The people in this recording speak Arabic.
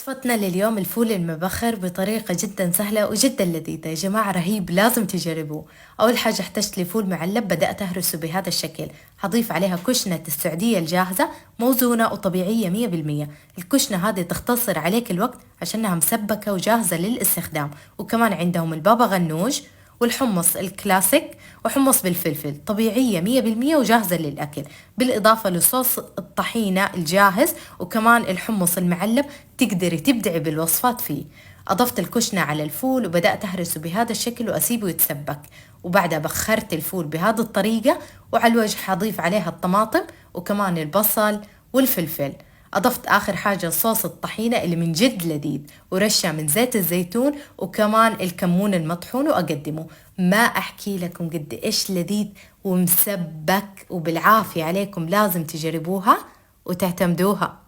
وصفتنا لليوم الفول المبخر بطريقة جدا سهلة وجدا لذيذة يا جماعة، رهيب، لازم تجربوه. أول حاجة احتجت لي فول معلب، بدأت أهرسه بهذا الشكل. هضيف عليها كشنة السعودية الجاهزة، موزونة وطبيعية 100%. الكشنة هذه تختصر عليك الوقت عشانها مسبكة وجاهزة للاستخدام. وكمان عندهم البابا غنوج والحمص الكلاسيك وحمص بالفلفل، طبيعية 100% وجاهزة للأكل، بالإضافة لصوص الطحينة الجاهز وكمان الحمص المعلب، تقدري تبدعي بالوصفات فيه. أضفت الكشنة على الفول وبدأت أهرسه بهذا الشكل وأسيبه يتسبك، وبعدها بخرت الفول بهذه الطريقة. وعلى الوجه حضيف عليها الطماطم وكمان البصل والفلفل. أضفت آخر حاجة صوص الطحينة اللي من جد لذيذ، ورشة من زيت الزيتون وكمان الكمون المطحون، وأقدمه. ما أحكي لكم قد إيش لذيذ ومسبك، وبالعافية عليكم، لازم تجربوها وتعتمدوها.